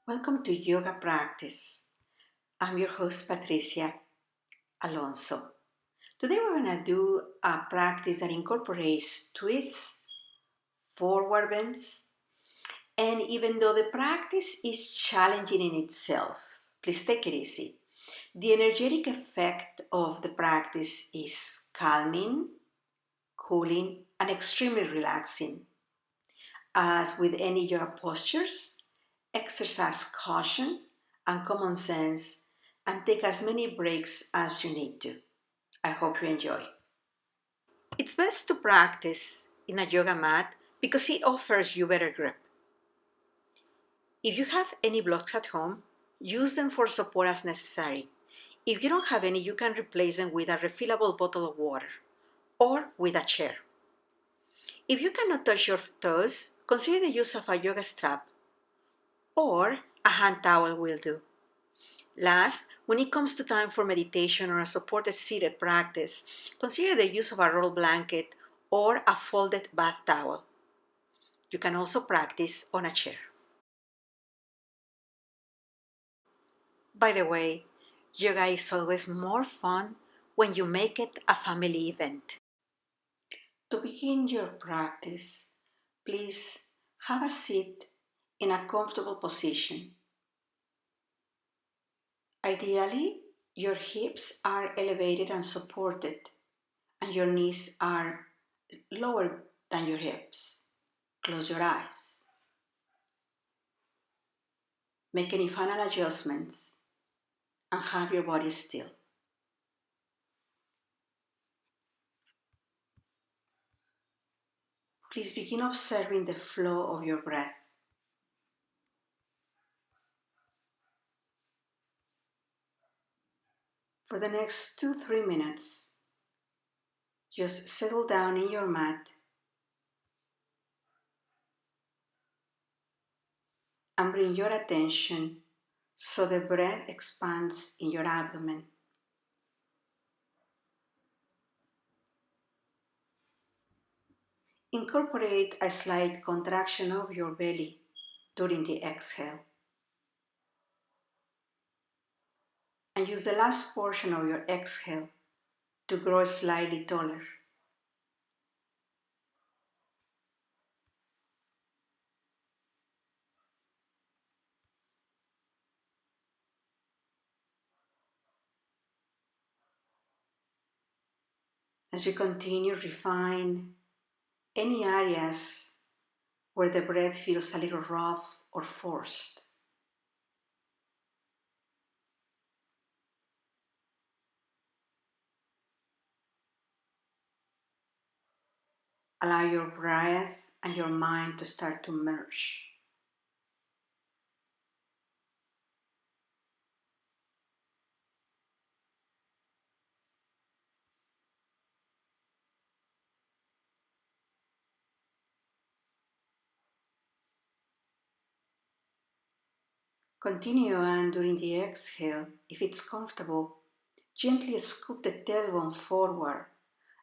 Welcome to Yoga Practice. I'm your host, Patricia Alonso. Today we're going to do a practice that incorporates twists, forward bends, and even though the practice is challenging in itself, please take it easy. The energetic effect of the practice is calming, cooling, and extremely relaxing. As with any yoga postures, exercise caution and common sense and take as many breaks as you need to. I hope you enjoy. It's best to practice in a yoga mat because it offers you better grip. If you have any blocks at home, use them for support as necessary. If you don't have any, you can replace them with a refillable bottle of water or with a chair. If you cannot touch your toes, consider the use of a yoga strap or a hand towel will do. Last, when it comes to time for meditation or a supported seated practice, consider the use of a roll blanket or a folded bath towel. You can also practice on a chair. By the way, yoga is always more fun when you make it a family event. To begin your practice, please have a seat in a comfortable position. Ideally, your hips are elevated and supported, and your knees are lower than your hips. Close your eyes. Make any final adjustments and have your body still. Please begin observing the flow of your breath. For the next 2-3 minutes, just settle down in your mat and bring your attention so the breath expands in your abdomen. Incorporate a slight contraction of your belly during the exhale. And use the last portion of your exhale to grow slightly taller. As you continue, refine any areas where the breath feels a little rough or forced. Allow your breath and your mind to start to merge. Continue, and during the exhale, if it's comfortable, gently scoop the tailbone forward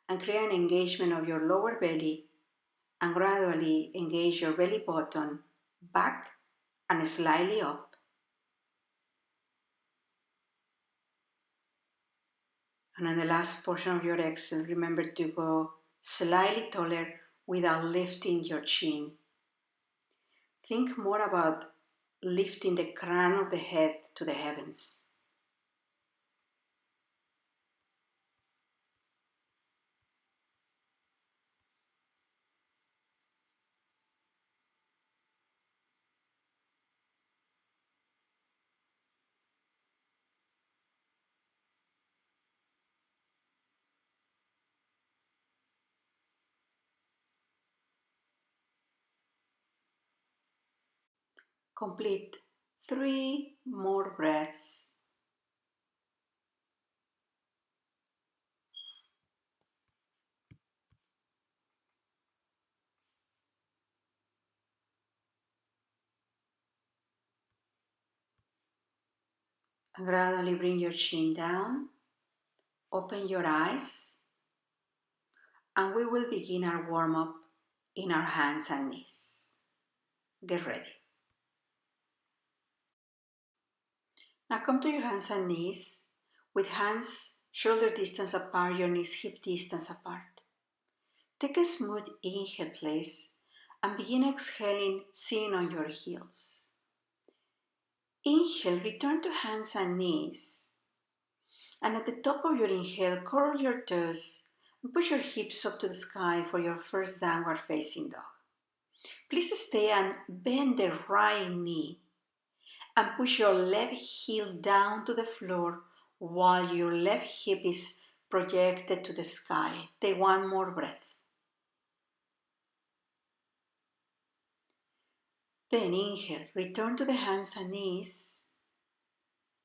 and create an engagement of your lower belly and gradually engage your belly button back and slightly up. And on the last portion of your exhale, remember to go slightly taller without lifting your chin. Think more about lifting the crown of the head to the heavens. Complete 3 more breaths. And gradually bring your chin down, open your eyes, and we will begin our warm-up in our hands and knees. Get ready. Now come to your hands and knees, with hands shoulder distance apart, your knees hip distance apart. Take a smooth inhale, please, and begin exhaling, sitting on your heels. Inhale, return to hands and knees. And at the top of your inhale, curl your toes and push your hips up to the sky for your first downward facing dog. Please stay and bend the right knee and push your left heel down to the floor while your left hip is projected to the sky. Take one more breath. Then inhale, return to the hands and knees.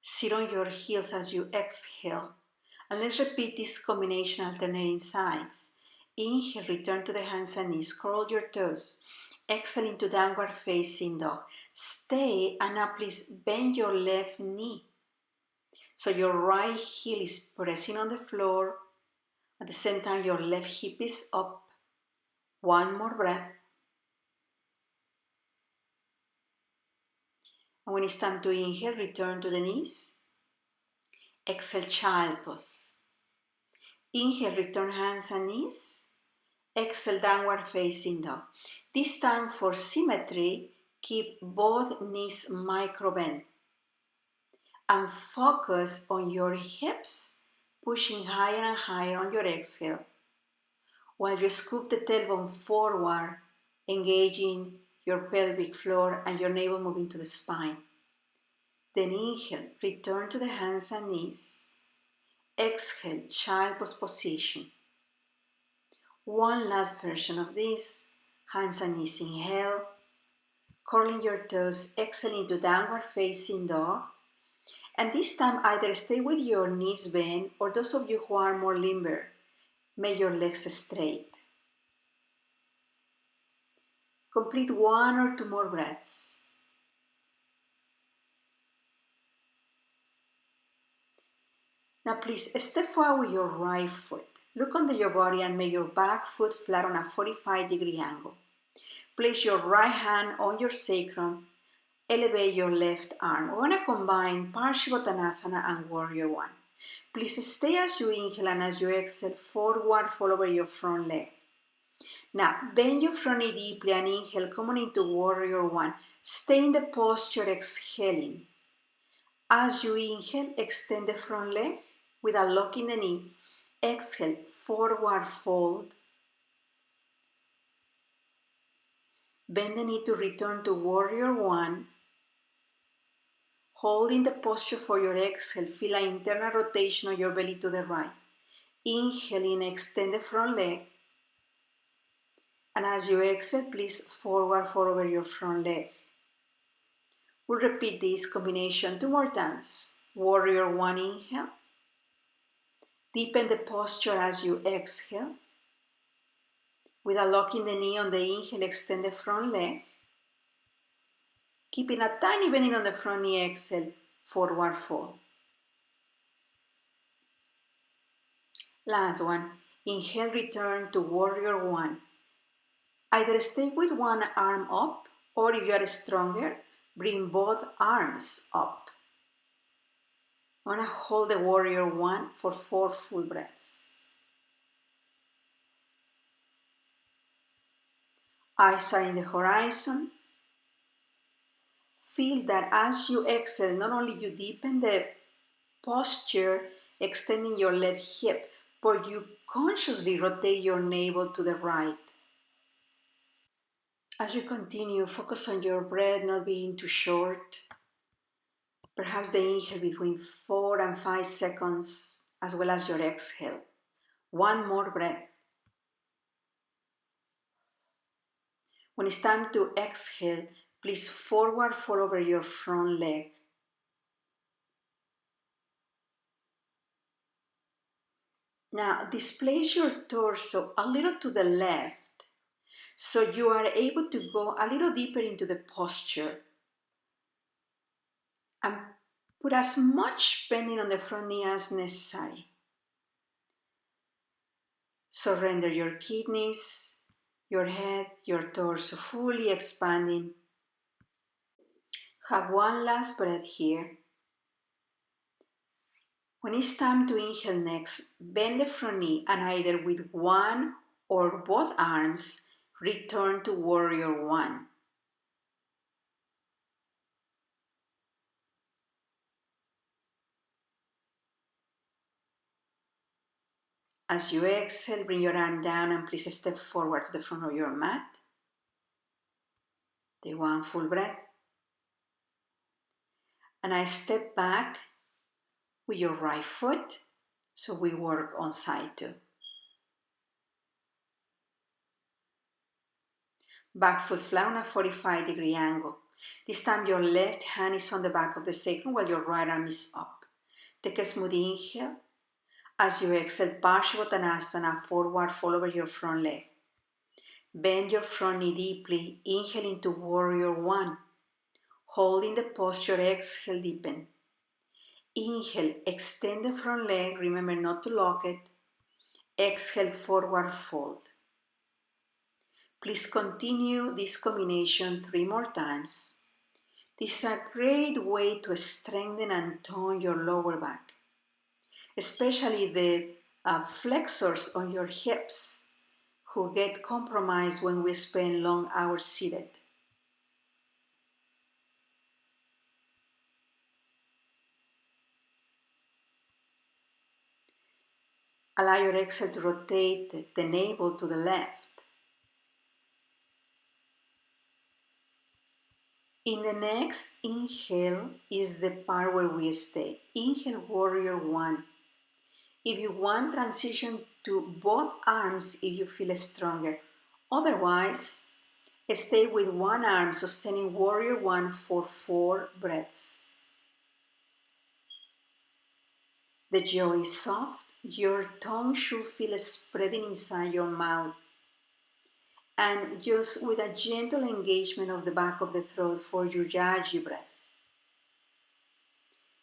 Sit on your heels as you exhale. And let's repeat this combination alternating sides. Inhale, return to the hands and knees, curl your toes. Exhale into downward facing dog. Stay and now please bend your left knee. So your right heel is pressing on the floor. At the same time, your left hip is up. One more breath. And when it's time to inhale, return to the knees. Exhale, child pose. Inhale, return hands and knees. Exhale, downward facing dog. This time for symmetry, keep both knees micro bent. And focus on your hips, pushing higher and higher on your exhale. While you scoop the tailbone forward, engaging your pelvic floor and your navel moving to the spine. Then inhale, return to the hands and knees. Exhale, child pose position. One last version of this. Hands and knees, inhale. Curling your toes, exhale into downward facing dog. And this time either stay with your knees bent or those of you who are more limber, make your legs straight. Complete one or two more breaths. Now please step forward with your right foot. Look under your body and make your back foot flat on a 45-degree angle. Place your right hand on your sacrum. Elevate your left arm. We're going to combine Parsvottanasana and Warrior One. Please stay as you inhale and as you exhale, forward fold over your front leg. Now, bend your front knee deeply and inhale, coming into Warrior One. Stay in the posture, exhaling. As you inhale, extend the front leg without locking the knee. Exhale, forward fold. Bend the knee to return to Warrior One. Holding the posture for your exhale, feel an internal rotation of your belly to the right. Inhaling, extend the front leg. And as you exhale, please forward fold over your front leg. We'll repeat this combination 2 more times. Warrior One, inhale. Deepen the posture as you exhale. Without locking the knee on the inhale, extend the front leg. Keeping a tiny bending on the front knee, exhale, forward fold. Last one. Inhale, return to Warrior One. Either stay with one arm up, or if you are stronger, bring both arms up. I'm going to hold the Warrior One for 4 full breaths. Eyes are in the horizon. Feel that as you exhale, not only you deepen the posture, extending your left hip, but you consciously rotate your navel to the right. As you continue, focus on your breath not being too short. Perhaps the inhale between 4 and 5 seconds, as well as your exhale. One more breath. When it's time to exhale, please forward fold over your front leg. Now displace your torso a little to the left so you are able to go a little deeper into the posture. And put as much bending on the front knee as necessary. Surrender your kidneys, your head, your torso, fully expanding. Have one last breath here. When it's time to inhale next, bend the front knee and either with one or both arms, return to warrior one. As you exhale, bring your arm down and please step forward to the front of your mat. Take one full breath. And I step back with your right foot, so we work on side two. Back foot flat on a 45-degree angle. This time your left hand is on the back of the sacrum while your right arm is up. Take a smooth inhale. As you exhale, Parsvottanasana, forward fold over your front leg. Bend your front knee deeply, inhale into warrior one. Holding the posture, exhale, deepen. Inhale, extend the front leg, remember not to lock it. Exhale, forward fold. Please continue this combination 3 more times. This is a great way to strengthen and tone your lower back, especially the flexors on your hips who get compromised when we spend long hours seated. Allow your exhale to rotate the navel to the left. In the next inhale is the part where we stay. Inhale, warrior one. If you want, transition to both arms if you feel stronger. Otherwise, stay with one arm sustaining warrior one for 4 breaths. The jaw is soft. Your tongue should feel spreading inside your mouth. And just with a gentle engagement of the back of the throat for your Yaji breath.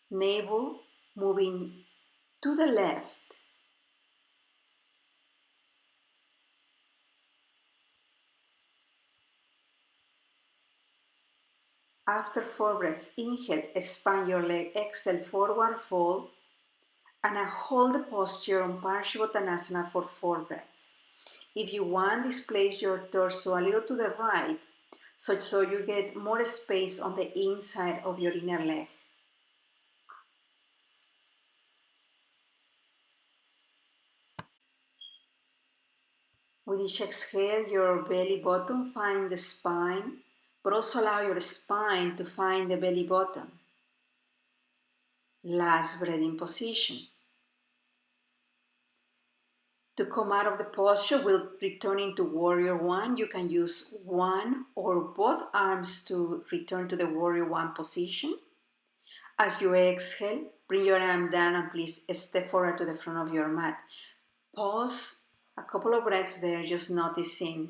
Navel moving to the left. After 4 breaths, inhale, expand your leg, exhale, forward fold, and hold the posture on Parsvottanasana for 4 breaths. If you want, displace your torso a little to the right, so you get more space on the inside of your inner leg. With each exhale, your belly button finds the spine, but also allow your spine to find the belly button. Last breathing position. To come out of the posture, we'll return into warrior one. You can use one or both arms to return to the warrior one position. As you exhale, bring your arm down and please step forward to the front of your mat. Pause a couple of breaths there, just noticing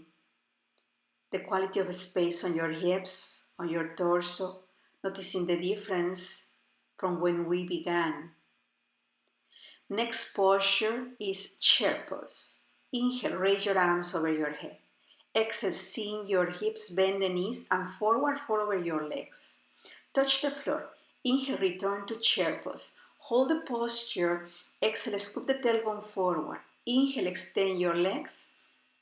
the quality of space on your hips, on your torso, noticing the difference from when we began. Next posture is chair pose. Inhale, raise your arms over your head. Exhale, sink your hips, bend the knees, and forward fold over your legs. Touch the floor. Inhale, return to chair pose. Hold the posture. Exhale, scoop the tailbone forward. Inhale, extend your legs.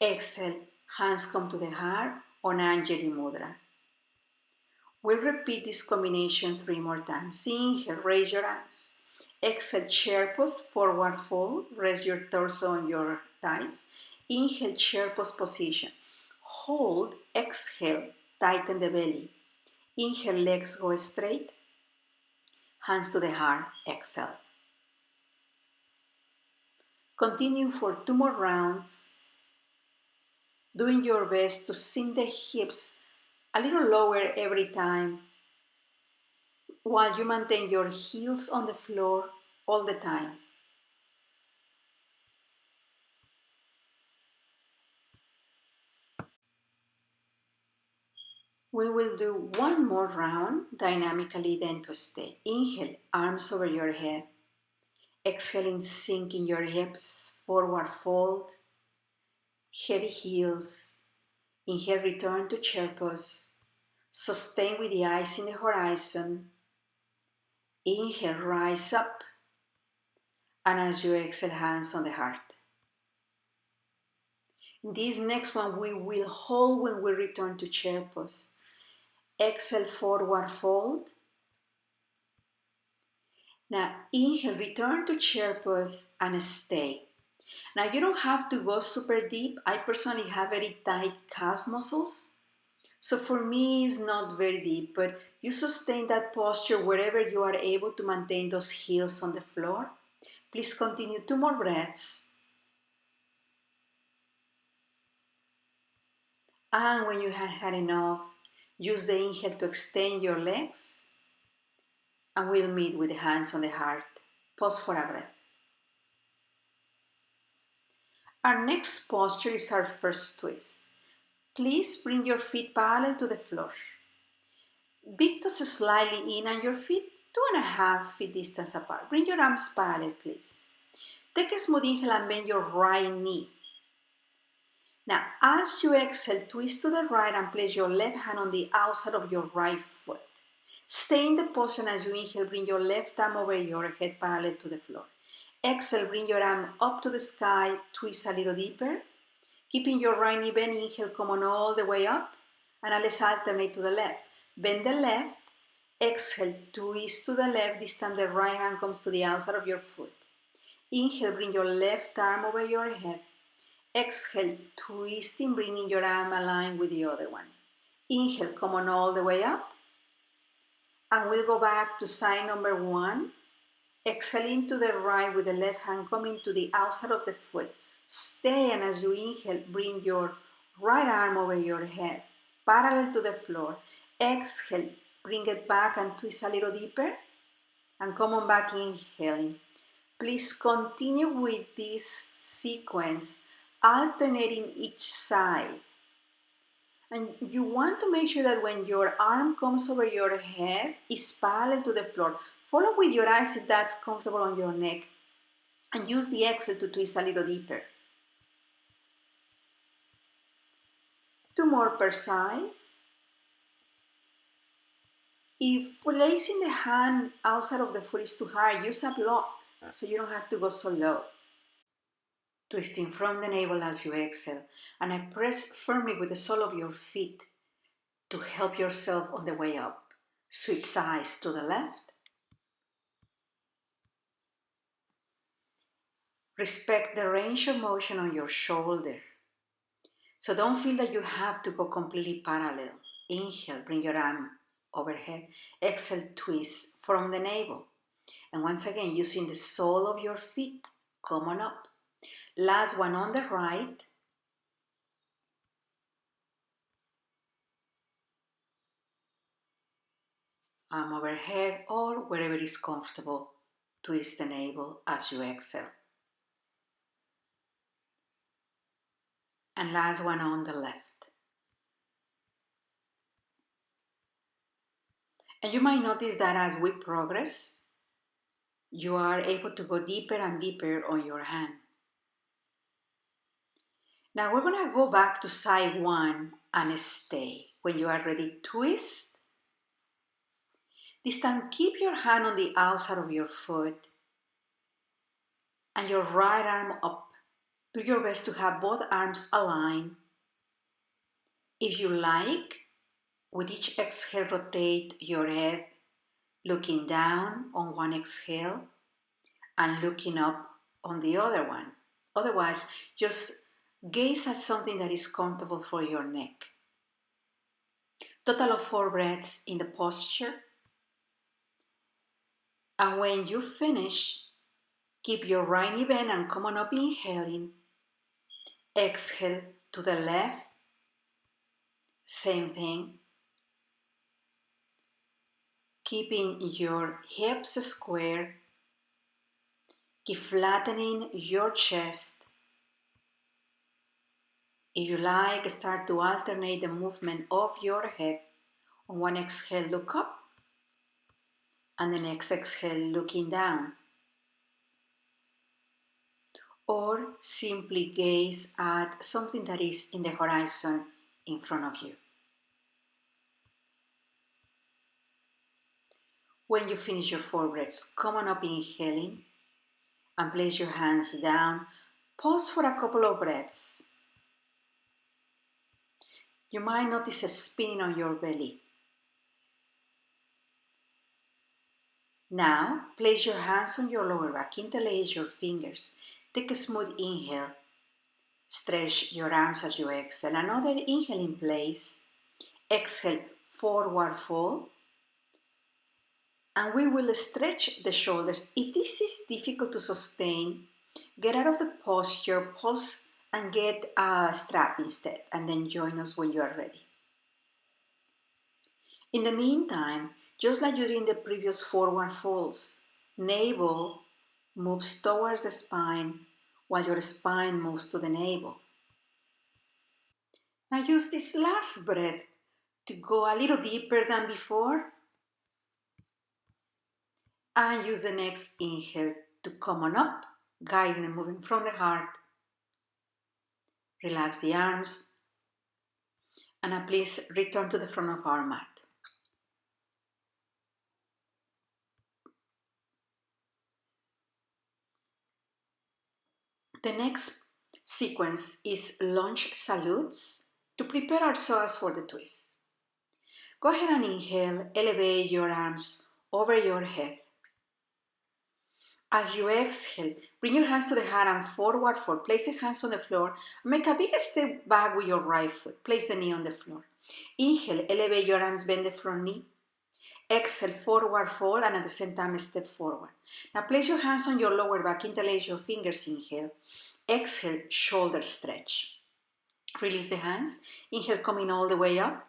Exhale, hands come to the heart on Anjali Mudra. We'll repeat this combination 3 more times. Inhale, raise your arms. Exhale, chair pose, forward fold. Rest your torso on your thighs. Inhale, chair pose position. Hold, exhale, tighten the belly. Inhale, legs go straight. Hands to the heart, exhale. Continue for 2 more rounds, doing your best to sink the hips a little lower every time, while you maintain your heels on the floor all the time. We will do 1 more round dynamically, then to stay. Inhale, arms over your head. Exhaling, sinking your hips, forward fold, heavy heels. Inhale, return to chair pose. Sustain with the eyes in the horizon. Inhale, rise up. And as you exhale, hands on the heart. In this next one, we will hold when we return to chair pose. Exhale, forward fold. Now inhale, return to chair pose and stay. Now you don't have to go super deep. I personally have very tight calf muscles. So for me, it's not very deep, but you sustain that posture wherever you are able to maintain those heels on the floor. Please continue 2 more breaths. And when you have had enough, use the inhale to extend your legs. And we'll meet with the hands on the heart. Pause for a breath. Our next posture is our first twist. Please bring your feet parallel to the floor. Big toes slightly in and your feet 2.5 feet distance apart. Bring your arms parallel, please. Take a smooth inhale and bend your right knee. Now, as you exhale, twist to the right and place your left hand on the outside of your right foot. Stay in the position as you inhale, bring your left arm over your head parallel to the floor. Exhale, bring your arm up to the sky, twist a little deeper. Keeping your right knee bent, inhale, come on all the way up. And now let's alternate to the left. Bend the left, exhale, twist to the left. This time the right hand comes to the outside of your foot. Inhale, bring your left arm over your head. Exhale, twisting, bringing your arm aligned with the other one. Inhale, come on all the way up. And we'll go back to side number 1. Exhaling to the right with the left hand coming to the outside of the foot. Stay, and as you inhale, bring your right arm over your head, parallel to the floor. Exhale, bring it back and twist a little deeper. And come on back, inhaling. Please continue with this sequence, alternating each side. And you want to make sure that when your arm comes over your head, it's parallel to the floor. Follow with your eyes if that's comfortable on your neck. And use the exhale to twist a little deeper. 2 more per side. If placing the hand outside of the foot is too hard, use a block so you don't have to go so low. Twisting from the navel as you exhale. And I press firmly with the sole of your feet to help yourself on the way up. Switch sides to the left. Respect the range of motion on your shoulder. So don't feel that you have to go completely parallel. Inhale, bring your arm overhead. Exhale, twist from the navel. And once again, using the sole of your feet, come on up. Last one on the right. Arm overhead or wherever is comfortable. Twist the navel as you exhale. And last one on the left. And you might notice that as we progress, you are able to go deeper and deeper on your hand. Now we're going to go back to side 1 and stay. When you are ready, twist. This time, keep your hand on the outside of your foot and your right arm up. Do your best to have both arms aligned. If you like, with each exhale, rotate your head, looking down on one exhale and looking up on the other one. Otherwise, just gaze at something that is comfortable for your neck. Total of 4 breaths in the posture. And when you finish, keep your right knee bent and come on up, inhaling. Exhale to the left. Same thing. Keeping your hips square. Keep flattening your chest. If you like, start to alternate the movement of your head. On one exhale, look up. And the next exhale, looking down. Or simply gaze at something that is in the horizon in front of you. When you finish your 4 breaths, come on up, inhaling. and place your hands down. Pause for a couple of breaths. You might notice a spinning on your belly. Now, place your hands on your lower back. Interlace your fingers. Take a smooth inhale. Stretch your arms as you exhale. Another inhale in place. Exhale, forward fold. And we will stretch the shoulders. If this is difficult to sustain, get out of the posture, pause, and get a strap instead. And then join us when you are ready. In the meantime, just like you did in the previous forward folds, navel moves towards the spine while your spine moves to the navel. Now use this last breath to go a little deeper than before. And use the next inhale to come on up, guiding and moving from the heart. Relax the arms. And now please return to the front of our mat. The next sequence is lunge salutes to prepare ourselves for the twist. Go ahead and inhale, elevate your arms over your head. As you exhale, bring your hands to the heart and forward fold. Place the hands on the floor. Make a big step back with your right foot. Place the knee on the floor. Inhale, elevate your arms, bend the front knee. Exhale, forward fold, and at the same time, step forward. Now place your hands on your lower back. Interlace your fingers. Inhale. Exhale, shoulder stretch. Release the hands. Inhale, coming all the way up.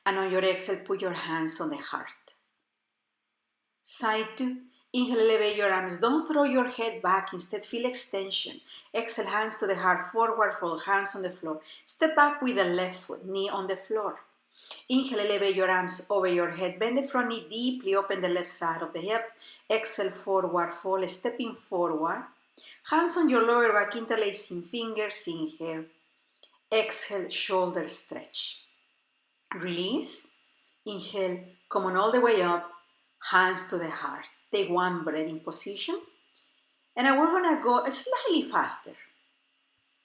And on your exhale, put your hands on the heart. Side two. Inhale, elevate your arms. Don't throw your head back. Instead, feel extension. Exhale, hands to the heart. Forward fold, hands on the floor. Step back with the left foot, knee on the floor. Inhale, elevate your arms over your head. Bend the front knee deeply. Open the left side of the hip. Exhale, forward fold, stepping forward. Hands on your lower back, interlacing fingers. Inhale. Exhale, shoulder stretch. Release. Inhale, come on all the way up. Hands to the heart. Take one breathing position. And now we're going to go slightly faster.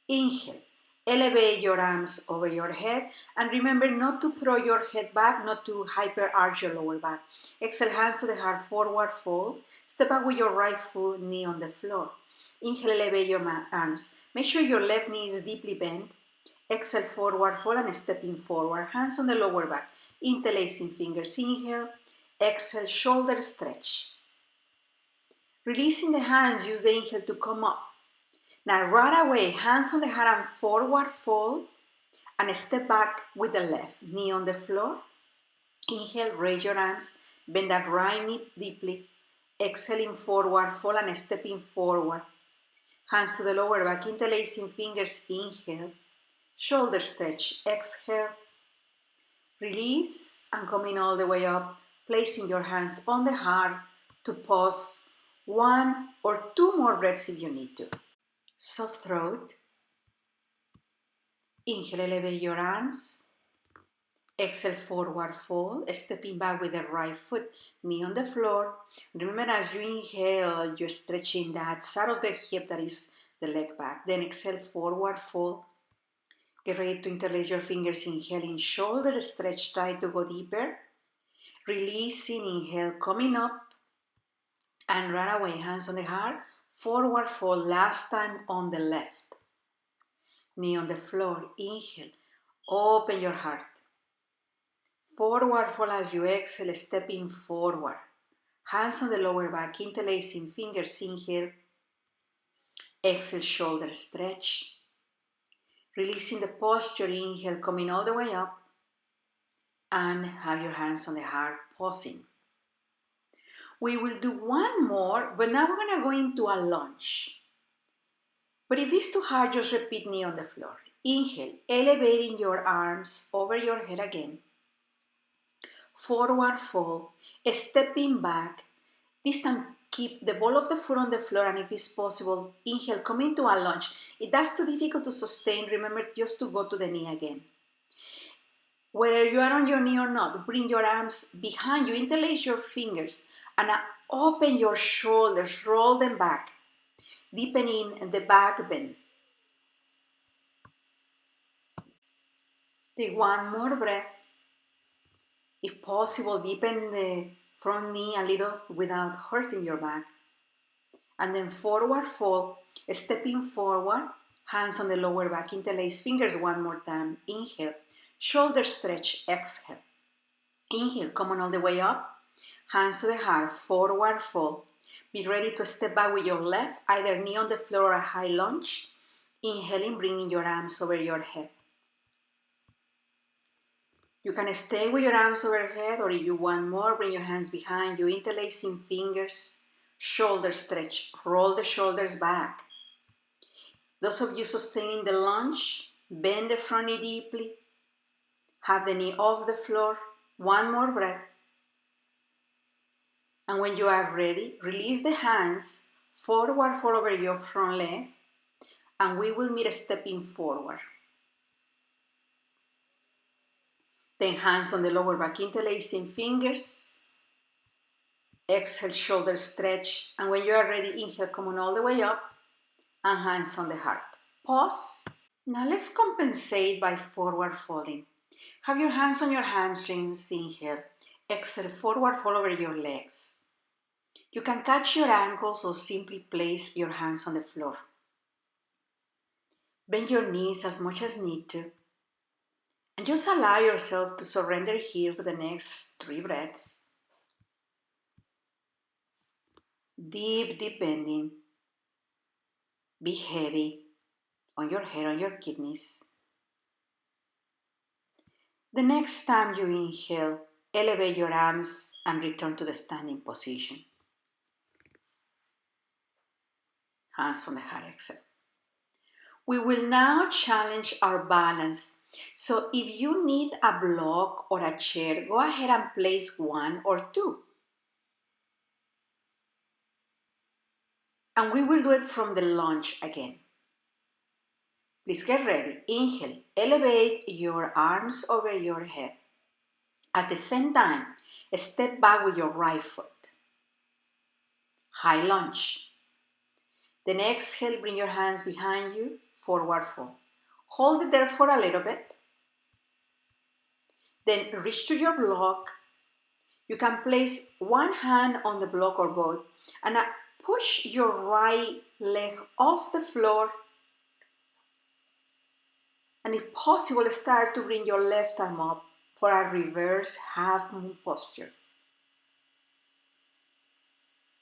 Inhale. Elevate your arms over your head. And remember not to throw your head back, not to hyper arch your lower back. Exhale, hands to the heart, forward fold. Step back with your right foot, knee on the floor. Inhale, elevate your arms. Make sure your left knee is deeply bent. Exhale, forward fold and stepping forward. Hands on the lower back. Interlacing fingers. Inhale. Exhale, shoulder stretch. Releasing the hands, use the inhale to come up. Now right away, hands on the heart and forward fold and step back with the left. Knee on the floor. Inhale, raise your arms. Bend that right knee deeply. Exhaling forward fold and stepping forward. Hands to the lower back, interlacing fingers. Inhale. Shoulder stretch. Exhale. Release and coming all the way up. Placing your hands on the heart to pause. 1 or 2 more breaths if you need to. Soft throat. Inhale, elevate your arms. Exhale, forward fold, stepping back with the right foot, knee on the floor. Remember, as you inhale, you're stretching that side of the hip that is the leg back. Then exhale, forward fold. Get ready to interlace your fingers. Inhaling, shoulder stretch, try to go deeper. Releasing, inhale, coming up. And right away, hands on the heart, forward fold, last time on the left. Knee on the floor, inhale, open your heart. Forward fold as you exhale, stepping forward. Hands on the lower back, interlacing fingers, inhale. Exhale, shoulder stretch. Releasing the posture, inhale, coming all the way up. And have your hands on the heart, pausing. We will do one more, but now we're going to go into a lunge. But if it's too hard, just repeat knee on the floor. Inhale, elevating your arms over your head again. Forward fold, stepping back. This time, keep the ball of the foot on the floor, and if it's possible, inhale, come into a lunge. If that's too difficult to sustain, remember just to go to the knee again. Whether you are on your knee or not, bring your arms behind you, interlace your fingers, and open your shoulders, roll them back. deepening the back bend. Take one more breath. If possible, deepen the front knee a little without hurting your back. And then forward fold, stepping forward, hands on the lower back, interlace fingers one more time. Inhale, shoulder stretch, exhale. Inhale, come on all the way up, hands to the heart, forward fold. Be ready to step back with your left, either knee on the floor or a high lunge. Inhaling, bringing your arms over your head. You can stay with your arms overhead, or if you want more, bring your hands behind you, interlacing fingers, shoulder stretch, roll the shoulders back. Those of you sustaining the lunge, bend the front knee deeply, have the knee off the floor, one more breath. And when you are ready, release the hands, forward fold over your front leg, and we will meet stepping forward. Then hands on the lower back, interlacing fingers. Exhale, shoulder stretch. And when you are ready, inhale, come on all the way up, and hands on the heart. Pause. Now let's compensate by forward folding. Have your hands on your hamstrings, inhale. Exhale, forward fold over your legs. You can catch your ankles or simply place your hands on the floor. Bend your knees as much as need to. And just allow yourself to surrender here for the next 3 breaths. Deep, deep bending. Be heavy on your head, on your kidneys. The next time you inhale, elevate your arms and return to the standing position. Hands on the heart, exhale. We will now challenge our balance. So if you need a block or a chair, go ahead and place 1 or 2. And we will do it from the lunge again. Please get ready. Inhale, elevate your arms over your head. At the same time, step back with your right foot. High lunge. Then exhale, bring your hands behind you, forward fold. Hold it there for a little bit. Then reach to your block. You can place one hand on the block or both and push your right leg off the floor. And if possible, start to bring your left arm up for a reverse half moon posture.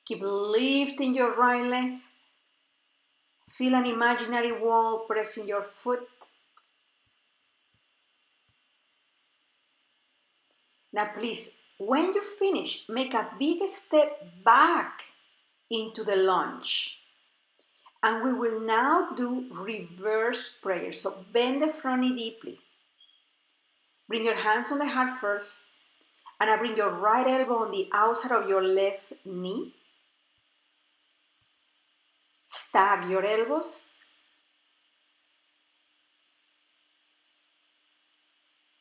Keep lifting your right leg. Feel an imaginary wall pressing your foot. Now please, when you finish, make a big step back into the lunge. And we will now do reverse prayer. So bend the front knee deeply. Bring your hands on the heart first. And I bring your right elbow on the outside of your left knee. Stack your elbows.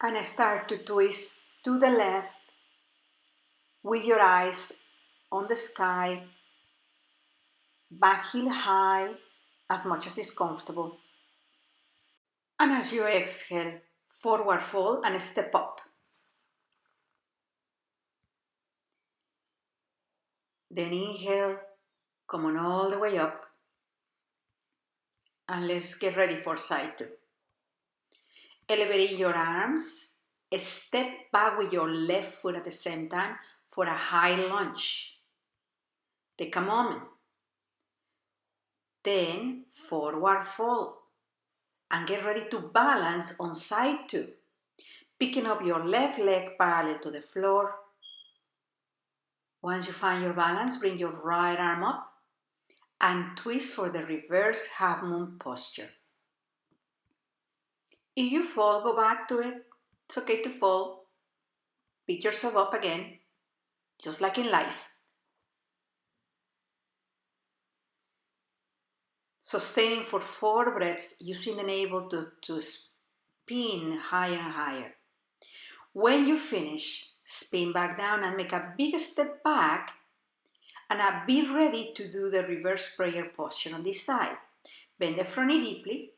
And start to twist to the left with your eyes on the sky. Back heel high, as much as is comfortable. And as you exhale, forward fold and step up. Then inhale, come on all the way up. And let's get ready for side 2. Elevating your arms, step back with your left foot at the same time for a high lunge. Take a moment. Then forward fold. And get ready to balance on side 2. Picking up your left leg parallel to the floor. Once you find your balance, bring your right arm up and twist for the reverse half moon posture. If you fall, go back to it. It's okay to fall. Pick yourself up again, just like in life. Sustaining for 4 breaths, using the navel to spin higher and higher. When you finish, spin back down and make a big step back And now be ready to do the reverse prayer posture on this side. Bend the front knee deeply,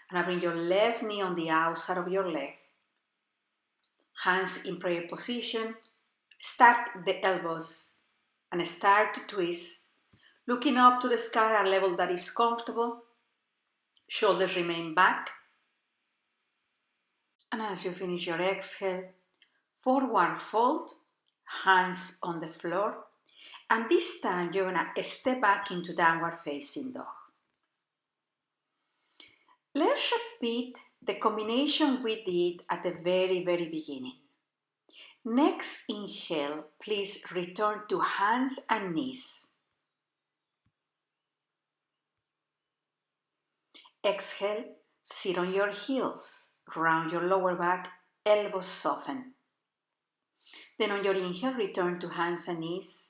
and now bring your left knee on the outside of your leg. Hands in prayer position. Stack the elbows and start to twist, looking up to the sky at a level that is comfortable. Shoulders remain back. And as you finish your exhale, forward fold, hands on the floor. And this time you're going to step back into downward facing dog. Let's repeat the combination we did at the very beginning. Next inhale, please return to hands and knees. Exhale, sit on your heels, round your lower back, elbows soften. Then on your inhale, return to hands and knees,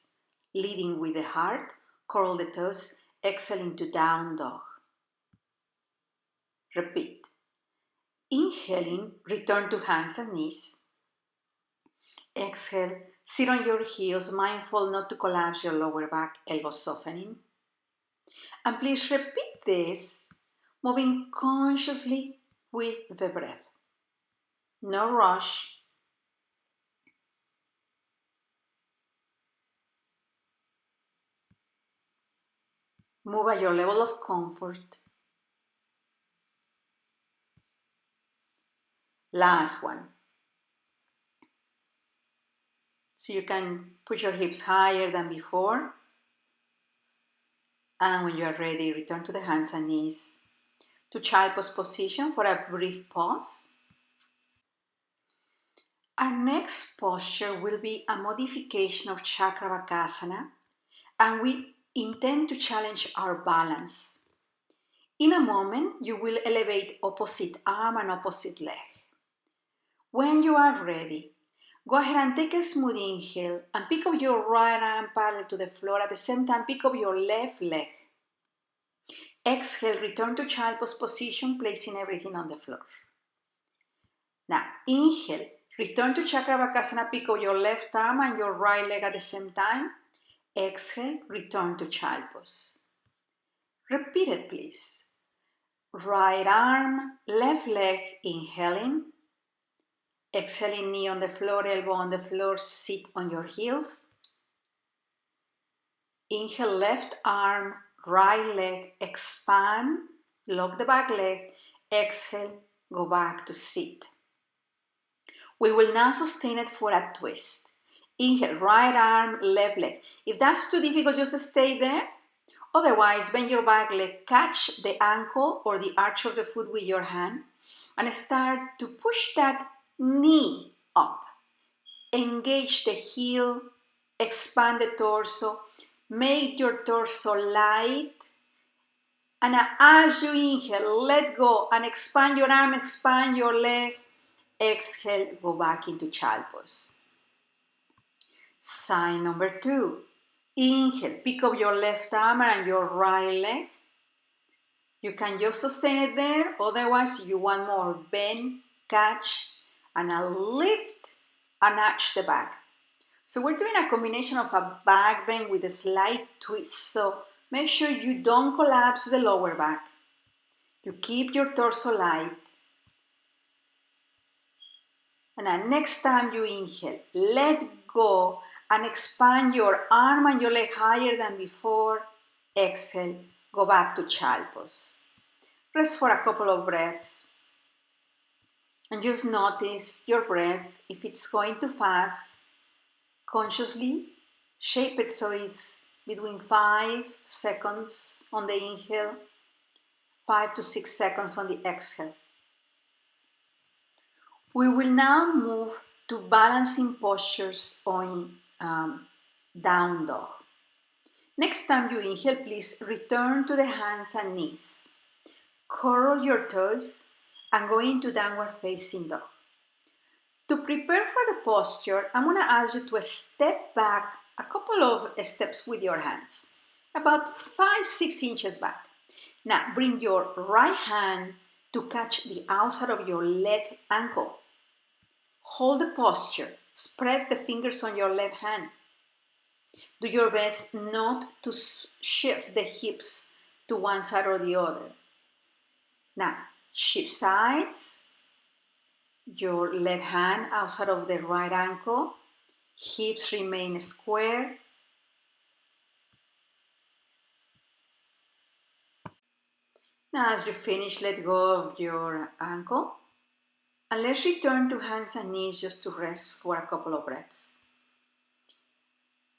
leading with the heart, curl the toes, exhale into down dog. Repeat. Inhaling, return to hands and knees. Exhale, sit on your heels, mindful not to collapse your lower back, elbows softening. And please repeat this, moving consciously with the breath. No rush. Move at your level of comfort. Last one. So you can put your hips higher than before. And when you are ready, return to the hands and knees to child pose position for a brief pause. Our next posture will be a modification of Chakravakasana, and we intend to challenge our balance. In a moment, you will elevate opposite arm and opposite leg. When you are ready, go ahead and take a smooth inhale and pick up your right arm parallel to the floor. At the same time, pick up your left leg. Exhale, return to child pose position, placing everything on the floor. Now, inhale, return to Chakravakasana, pick up your left arm and your right leg at the same time. Exhale, return to child pose. Repeat it, please. Right arm, left leg, inhaling. Exhaling, knee on the floor, elbow on the floor, sit on your heels. Inhale, left arm, right leg, expand, lock the back leg. Exhale, go back to sit. We will now sustain it for a twist. Inhale, right arm, left leg. If that's too difficult, just stay there. Otherwise, bend your back leg, catch the ankle or the arch of the foot with your hand, and start to push that knee up. Engage the heel, expand the torso, make your torso light. And as you inhale, let go and expand your arm, expand your leg. Exhale, go back into child pose. Sign number 2. Inhale, pick up your left arm and your right leg. You can just sustain it there, otherwise you want more. Bend, catch, and a lift and arch the back. So we're doing a combination of a back bend with a slight twist. So make sure you don't collapse the lower back. You keep your torso light. And then next time you inhale, let go and expand your arm and your leg higher than before. Exhale, go back to child pose. Rest for a couple of breaths. And just notice your breath. If it's going too fast, consciously shape it so it's between 5 seconds on the inhale, 5 to 6 seconds on the exhale. We will now move to balancing postures on down dog. Next time you inhale, please return to the hands and knees. Curl your toes and go into downward facing dog. To prepare for the posture, I'm going to ask you to step back a couple of steps with your hands, about 5-6 inches back. Now bring your right hand to catch the outside of your left ankle. Hold the posture. Spread the fingers on your left hand. Do your best not to shift the hips to one side or the other. Now, shift sides, your left hand outside of the right ankle, hips remain square. Now, as you finish, let go of your ankle. And let's return to hands and knees just to rest for a couple of breaths.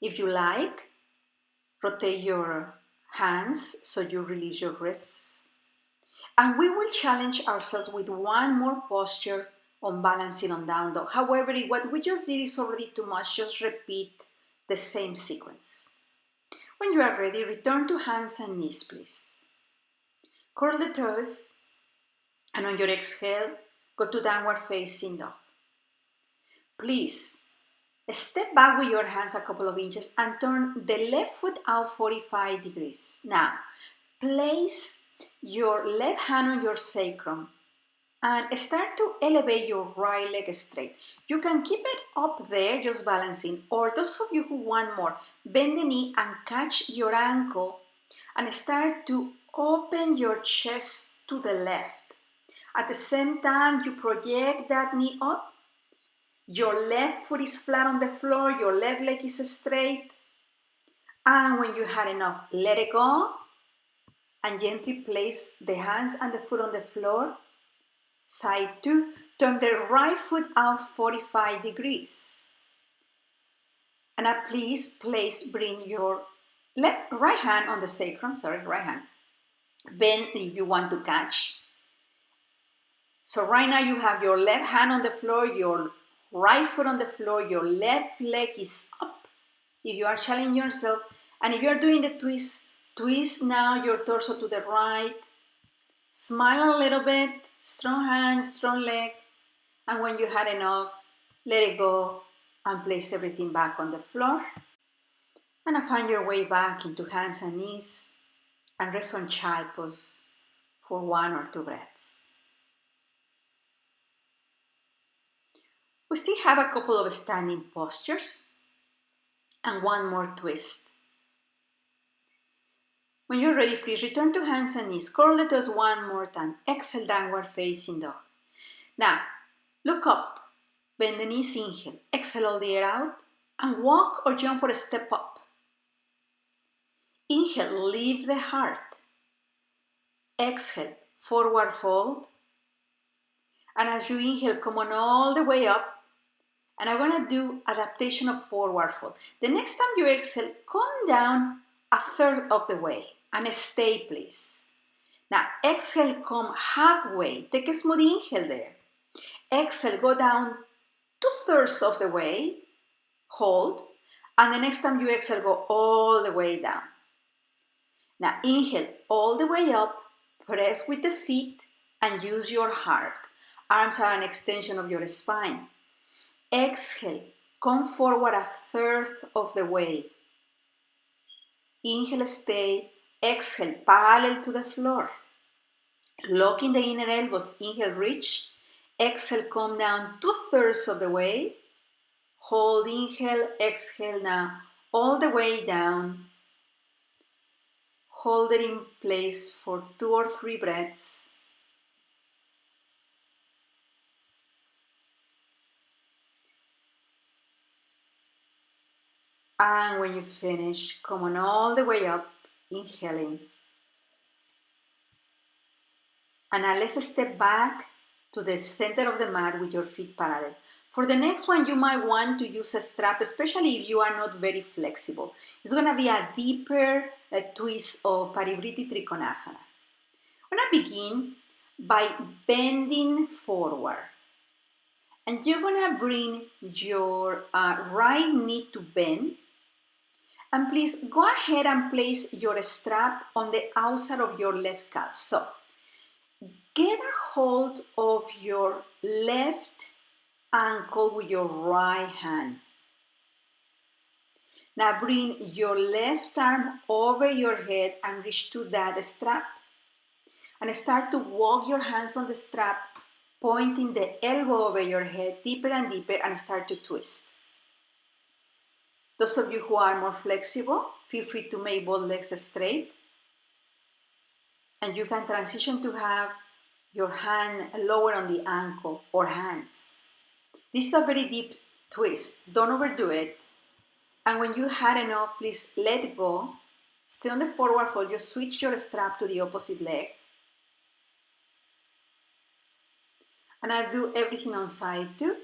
If you like, rotate your hands so you release your wrists. And we will challenge ourselves with one more posture on balancing on down dog. However, if what we just did is already too much, just repeat the same sequence. When you are ready, return to hands and knees, please. Curl the toes, and on your exhale, go to downward facing dog. Please, step back with your hands a couple of inches and turn the left foot out 45 degrees. Now, place your left hand on your sacrum and start to elevate your right leg straight. You can keep it up there, just balancing, or those of you who want more, bend the knee and catch your ankle and start to open your chest to the left. At the same time, you project that knee up. Your left foot is flat on the floor, your left leg is straight. And when you had enough, let it go and gently place the hands and the foot on the floor. Side 2, turn the right foot out 45 degrees. And now please bring your right hand on the sacrum, right hand. Bend if you want to catch. So right now you have your left hand on the floor, your right foot on the floor, your left leg is up if you are challenging yourself. And if you are doing the twist now your torso to the right. Smile a little bit, strong hand, strong leg. And when you had enough, let it go and place everything back on the floor. And now find your way back into hands and knees and rest on child pose for 1 or 2 breaths. We still have a couple of standing postures and one more twist. When you're ready, please return to hands and knees. Curl the toes one more time. Exhale, downward facing dog. Now, look up. Bend the knees, inhale. Exhale all the air out. And walk or jump or step up. Inhale, lift the heart. Exhale, forward fold. And as you inhale, come on all the way up. And I'm going to do adaptation of forward fold. The next time you exhale, come down a third of the way and stay, please. Now, exhale, come halfway. Take a smooth inhale there. Exhale, go down 2/3 of the way. Hold. And the next time you exhale, go all the way down. Now, inhale all the way up. Press with the feet and use your heart. Arms are an extension of your spine. Exhale, come forward 1/3 of the way. Inhale, stay. Exhale, parallel to the floor. Lock in the inner elbows. Inhale, reach. Exhale, come down 2/3 of the way. Hold, inhale, exhale now, all the way down. Hold it in place for 2 or 3 breaths. And when you finish, come on all the way up, inhaling. And now let's step back to the center of the mat with your feet parallel. For the next one, you might want to use a strap, especially if you are not very flexible. It's going to be a deeper twist of Parivriti Trikonasana. We're going to begin by bending forward. And you're going to bring your right knee to bend. And please go ahead and place your strap on the outside of your left calf. So, get a hold of your left ankle with your right hand. Now bring your left arm over your head and reach to that strap. And start to walk your hands on the strap, pointing the elbow over your head deeper and deeper, and start to twist. Those of you who are more flexible, feel free to make both legs straight. And you can transition to have your hand lower on the ankle or hands. This is a very deep twist. Don't overdo it. And when you had enough, please let go. Stay on the forward fold. Just switch your strap to the opposite leg. And I'll do everything on side too.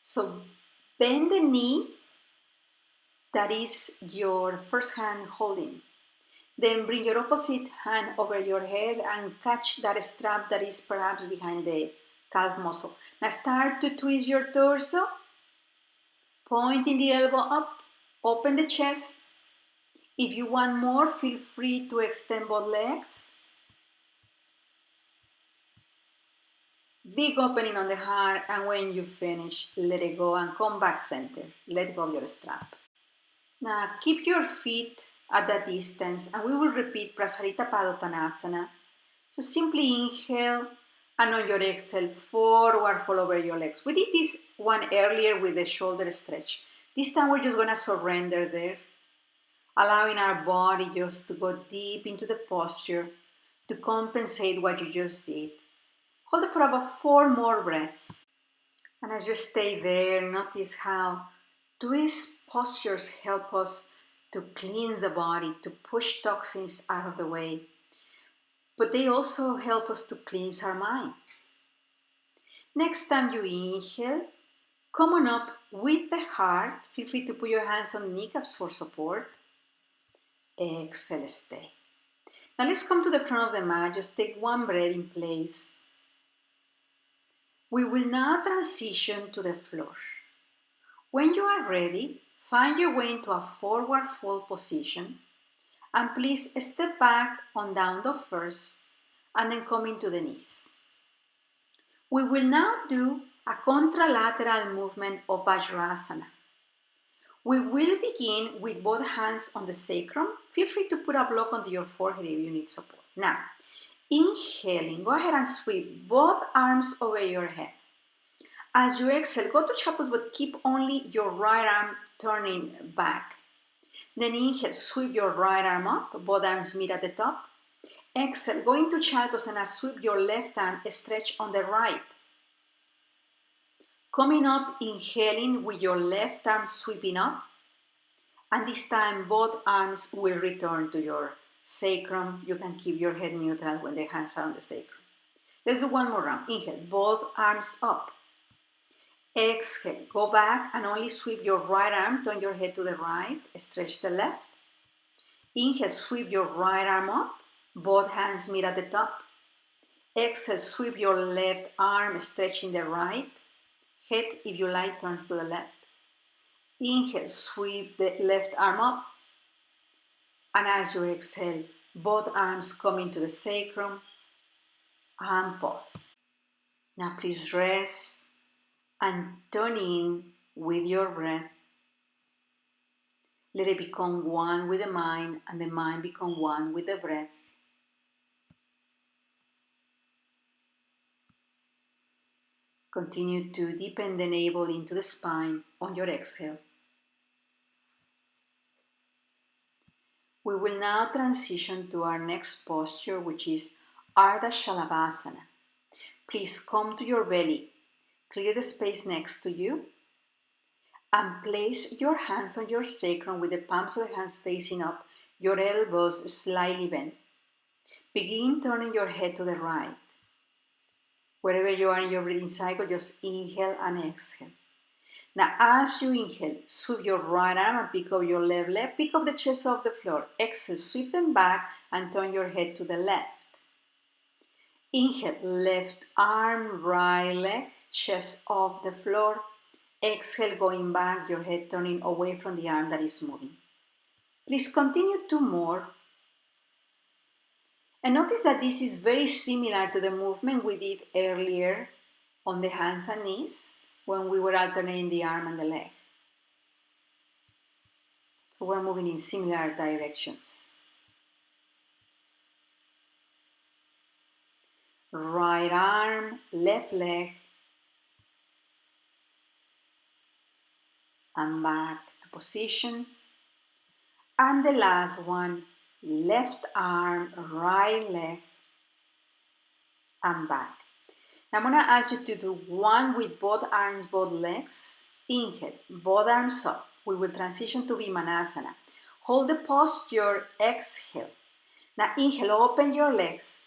So bend the knee that is your first hand holding. Then bring your opposite hand over your head and catch that strap that is perhaps behind the calf muscle. Now start to twist your torso, pointing the elbow up, open the chest. If you want more, feel free to extend both legs. Big opening on the heart, and when you finish, let it go and come back center. Let go of your strap. Now keep your feet at that distance, and we will repeat Prasarita Padottanasana. So simply inhale, and on your exhale, forward fold over your legs. We did this one earlier with the shoulder stretch. This time we're just gonna surrender there, allowing our body just to go deep into the posture to compensate what you just did. Hold it for about 4 more breaths. And as you stay there, notice how twist postures help us to cleanse the body, to push toxins out of the way. But they also help us to cleanse our mind. Next time you inhale, come on up with the heart. Feel free to put your hands on the kneecaps for support. Exhale, stay. Now let's come to the front of the mat. Just take one breath in place. We will now transition to the floor. When you are ready, find your way into a forward fold position, and please step back on down dog first and then come into the knees. We will now do a contralateral movement of Vajrasana. We will begin with both hands on the sacrum. Feel free to put a block onto your forehead if you need support. Now, inhaling, go ahead and sweep both arms over your head. As you exhale, go to chapels, but keep only your right arm turning back. Then inhale, sweep your right arm up, both arms meet at the top. Exhale, go into Shalvasana, sweep your left arm, stretch on the right. Coming up, inhaling with your left arm sweeping up. And this time, both arms will return to your sacrum. You can keep your head neutral when the hands are on the sacrum. Let's do one more round. Inhale, both arms up. Exhale, go back and only sweep your right arm, turn your head to the right, stretch the left. Inhale, sweep your right arm up, both hands meet at the top. Exhale, sweep your left arm, stretching the right. Head, if you like, turns to the left. Inhale, sweep the left arm up. And as you exhale, both arms come into the sacrum and pause. Now please rest and tune in with your breath. Let it become one with the mind, and the mind become one with the breath. Continue to deepen the navel into the spine on your exhale. We will now transition to our next posture, which is Ardha Shalabhasana. Please come to your belly, clear the space next to you, and place your hands on your sacrum with the palms of the hands facing up, your elbows slightly bent. Begin turning your head to the right. Wherever you are in your breathing cycle, just inhale and exhale. Now, as you inhale, sweep your right arm and pick up your left leg. Pick up the chest off the floor. Exhale, sweep them back and turn your head to the left. Inhale, left arm, right leg, chest off the floor. Exhale, going back, your head turning away from the arm that is moving. Please continue 2 more. And notice that this is very similar to the movement we did earlier on the hands and knees when we were alternating the arm and the leg. So we're moving in similar directions. Right arm, left leg. and back to position. And the last one, left arm, right leg, and back. Now I'm going to ask you to do one with both arms, both legs. Inhale, both arms up. We will transition to Vimanasana. Hold the posture, exhale. Now inhale, open your legs.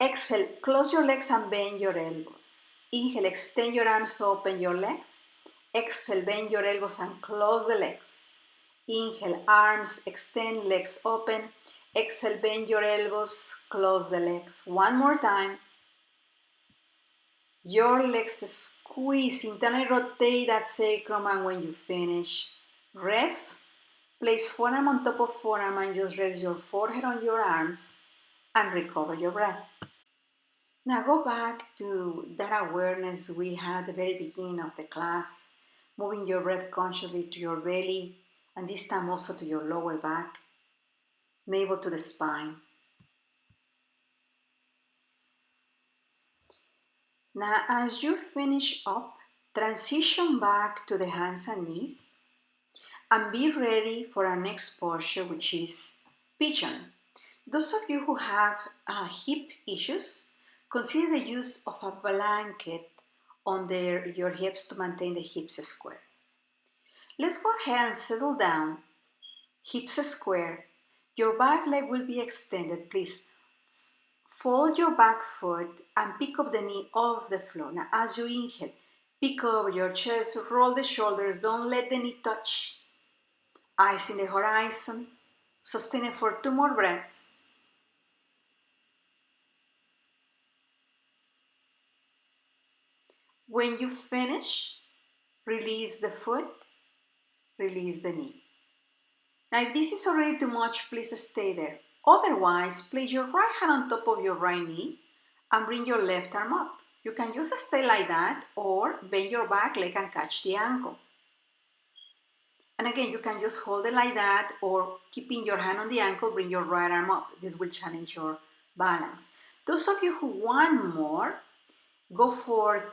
Exhale, close your legs and bend your elbows. Inhale, extend your arms, open your legs. Exhale, bend your elbows and close the legs. Inhale, arms extend, legs open. Exhale, bend your elbows, close the legs. One more time. Your legs squeeze, internally rotate that sacrum, and when you finish, rest. Place forearm on top of forearm and just rest your forehead on your arms and recover your breath. Now go back to that awareness we had at the very beginning of the class, moving your breath consciously to your belly, and this time also to your lower back, navel to the spine. Now as you finish up, transition back to the hands and knees, and be ready for our next posture, which is pigeon. Those of you who have hip issues, consider the use of a blanket under your hips to maintain the hips square. Let's go ahead and settle down, hips square. Your back leg will be extended. Please fold your back foot and pick up the knee off the floor. Now as you inhale, pick over your chest, roll the shoulders, don't let the knee touch. Eyes in the horizon. Sustain it for 2 more breaths. When you finish, release the foot, release the knee. Now if this is already too much, please stay there. Otherwise, place your right hand on top of your right knee and bring your left arm up. You can just stay like that or bend your back leg and catch the ankle. And again, you can just hold it like that or keeping your hand on the ankle, bring your right arm up. This will challenge your balance. Those of you who want more, go for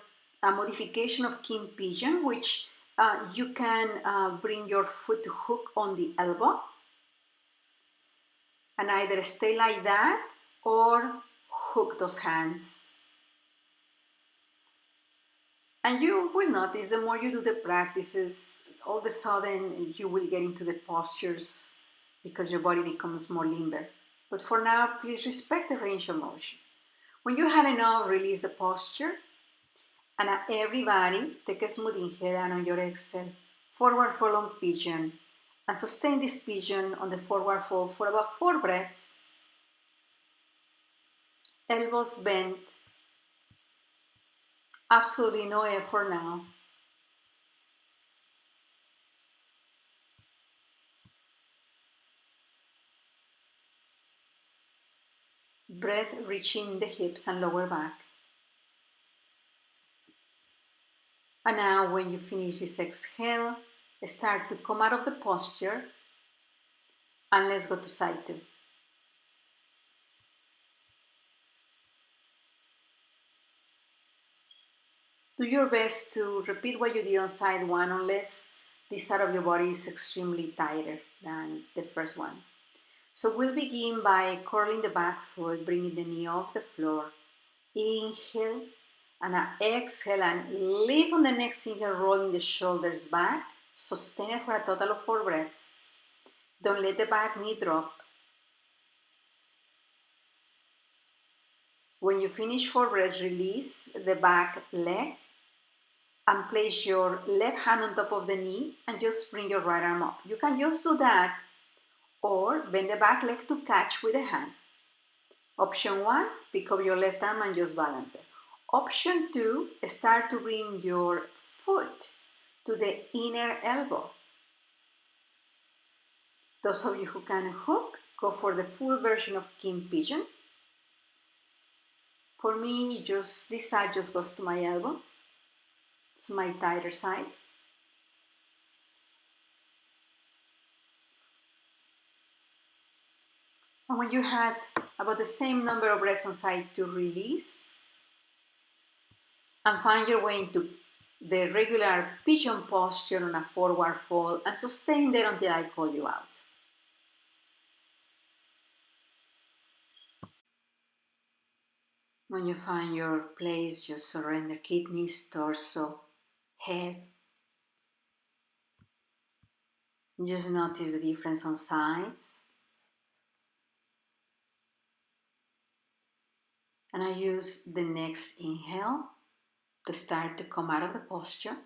a modification of king pigeon, which you can bring your foot to hook on the elbow and either stay like that or hook those hands. And you will notice the more you do the practices, all of a sudden you will get into the postures because your body becomes more limber. But for now, please respect the range of motion. When you had enough, release the posture. And now everybody, take a smooth inhale and on your exhale, forward fold on pigeon. And sustain this pigeon on the forward fold for about 4 breaths. Elbows bent. Absolutely no effort now. Breath reaching the hips and lower back. And now when you finish this exhale, start to come out of the posture and let's go to side 2. Do your best to repeat what you did on side 1 unless this side of your body is extremely tighter than the first one. So we'll begin by curling the back foot, bringing the knee off the floor. Inhale and exhale and lift on the next inhale, rolling the shoulders back. Sustain it for a total of 4 breaths. Don't let the back knee drop. When you finish 4 breaths, release the back leg and place your left hand on top of the knee and just bring your right arm up. You can just do that or bend the back leg to catch with the hand. Option 1, pick up your left arm and just balance it. Option 2, start to bring your foot to the inner elbow. Those of you who can hook, go for the full version of king pigeon. For me, just this side just goes to my elbow. It's my tighter side. And when you had about the same number of breaths on side 2, release and find your way into the regular pigeon posture on a forward fold and sustain there until I call you out. When you find your place, just surrender kidneys, torso, head. Just notice the difference on sides. And I use the next inhale to start to come out of the posture.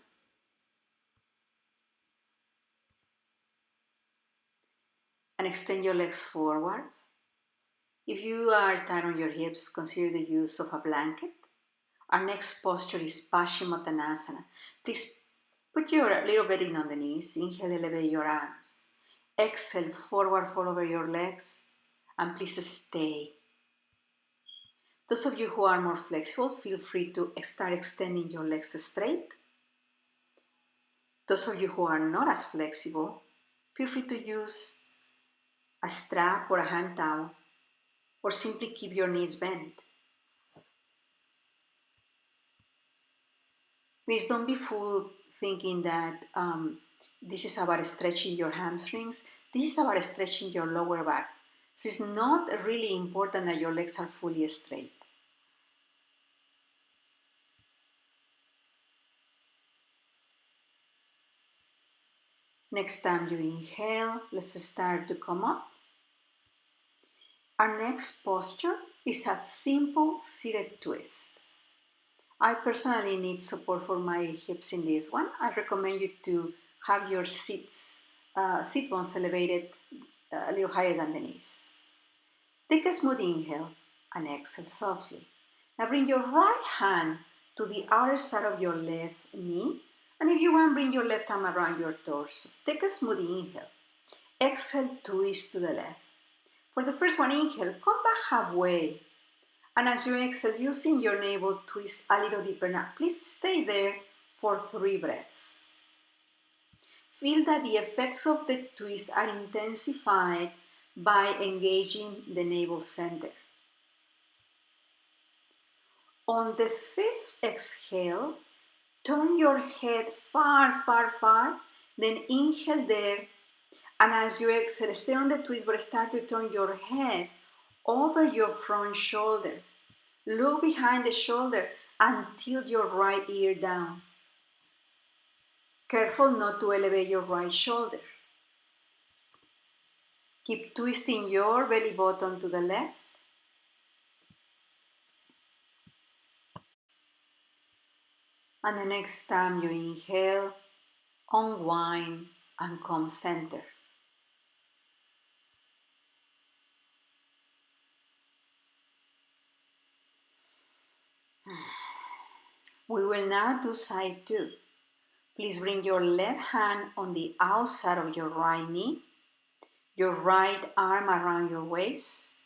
And extend your legs forward. If you are tight on your hips, consider the use of a blanket. Our next posture is Paschimottanasana. Please put your little bedding on the knees. Inhale, elevate your arms. Exhale, forward fold over your legs. And please stay. Those of you who are more flexible, feel free to start extending your legs straight. Those of you who are not as flexible, feel free to use a strap or a hand towel, or simply keep your knees bent. Please don't be fooled thinking that this is about stretching your hamstrings. This is about stretching your lower back. So it's not really important that your legs are fully straight. Next time you inhale, let's start to come up. Our next posture is a simple seated twist. I personally need support for my hips in this one. I recommend you to have your seat bones elevated a little higher than the knees. Take a smooth inhale and exhale softly. Now bring your right hand to the outer side of your left knee. And if you want, bring your left arm around your torso. Take a smooth inhale. Exhale, twist to the left. For the first one, inhale, come back halfway. And as you exhale, using your navel, twist a little deeper. Now, please stay there for 3 breaths. Feel that the effects of the twist are intensified by engaging the navel center. On the 5th exhale, turn your head far, far, far. Then inhale there. And as you exhale, stay on the twist, but start to turn your head over your front shoulder. Look behind the shoulder and tilt your right ear down. Careful not to elevate your right shoulder. Keep twisting your belly button to the left. And the next time you inhale, unwind and come center. We will now do side 2. Please bring your left hand on the outside of your right knee, your right arm around your waist.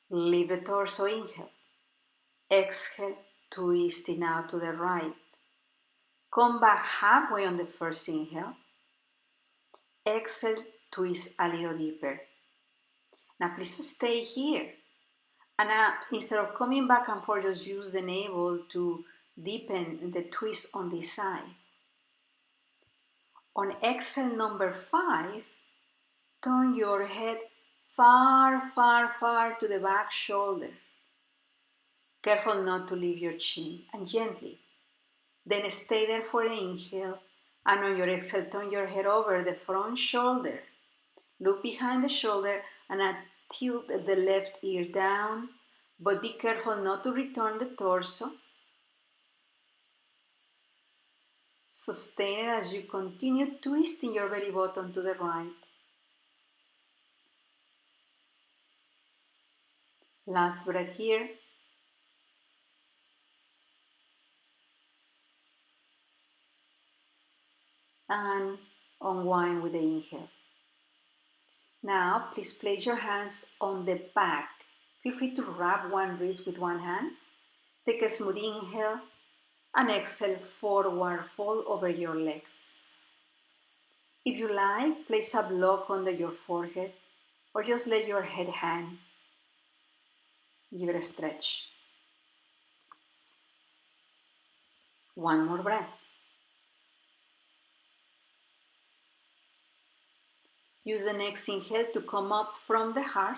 Lift the torso, inhale. Exhale, twisting out to the right. Come back halfway on the first inhale. Exhale, twist a little deeper. Now please stay here. And instead of coming back and forth, just use the navel to deepen the twist on this side. On exhale number 5, turn your head far, far, far to the back shoulder. Careful not to leave your chin, and gently. Then stay there for an inhale, and on your exhale, turn your head over the front shoulder. Look behind the shoulder and tilt the left ear down, but be careful not to return the torso. Sustain it as you continue twisting your belly button to the right. Last breath here. And unwind with the inhale. Now, please place your hands on the back. Feel free to wrap one wrist with one hand. Take a smooth inhale and exhale, forward fold over your legs. If you like, place a block under your forehead or just let your head hang. Give it a stretch. One more breath. Use the next inhale to come up from the heart.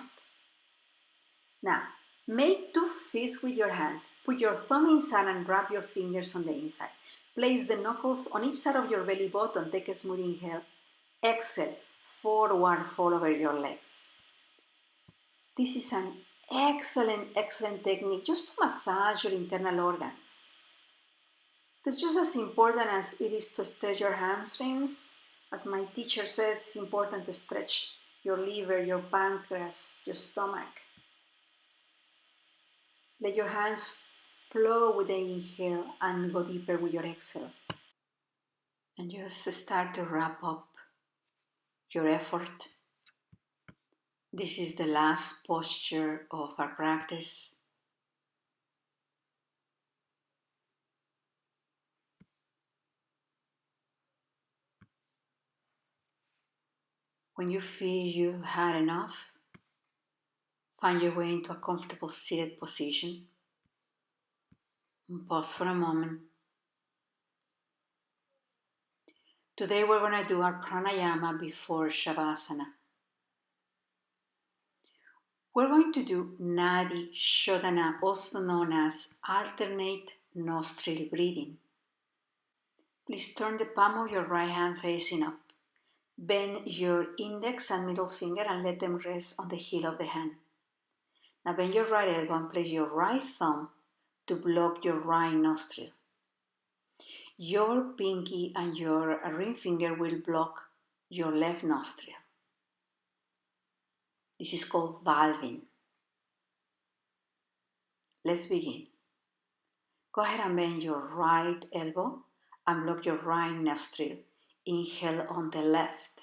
Now, make two fists with your hands. Put your thumb inside and wrap your fingers on the inside. Place the knuckles on each side of your belly button. Take a smooth inhale. Exhale, forward fold over your legs. This is an excellent technique just to massage your internal organs. It's just as important as it is to stretch your hamstrings. As my teacher says, it's important to stretch your liver, your pancreas, your stomach. Let your hands flow with the inhale and go deeper with your exhale. And just start to wrap up your effort. This is the last posture of our practice. When you feel you've had enough, find your way into a comfortable seated position. And pause for a moment. Today we're going to do our pranayama before Shavasana. We're going to do Nadi Shodhana, also known as alternate nostril breathing. Please turn the palm of your right hand facing up. Bend your index and middle finger and let them rest on the heel of the hand. Now bend your right elbow and place your right thumb to block your right nostril. Your pinky and your ring finger will block your left nostril. This is called valving. Let's begin. Go ahead and bend your right elbow and block your right nostril. Inhale on the left.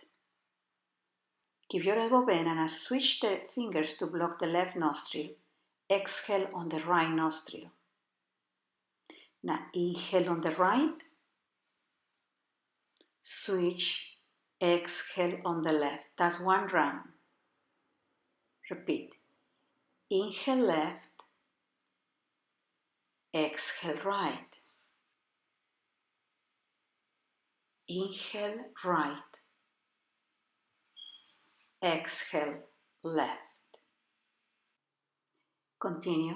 Keep your elbow bent and switch the fingers to block the left nostril. Exhale on the right nostril. Now inhale on the right. Switch. Exhale on the left. That's one round. Repeat. Inhale left. Exhale right. Inhale right. Exhale left. Continue.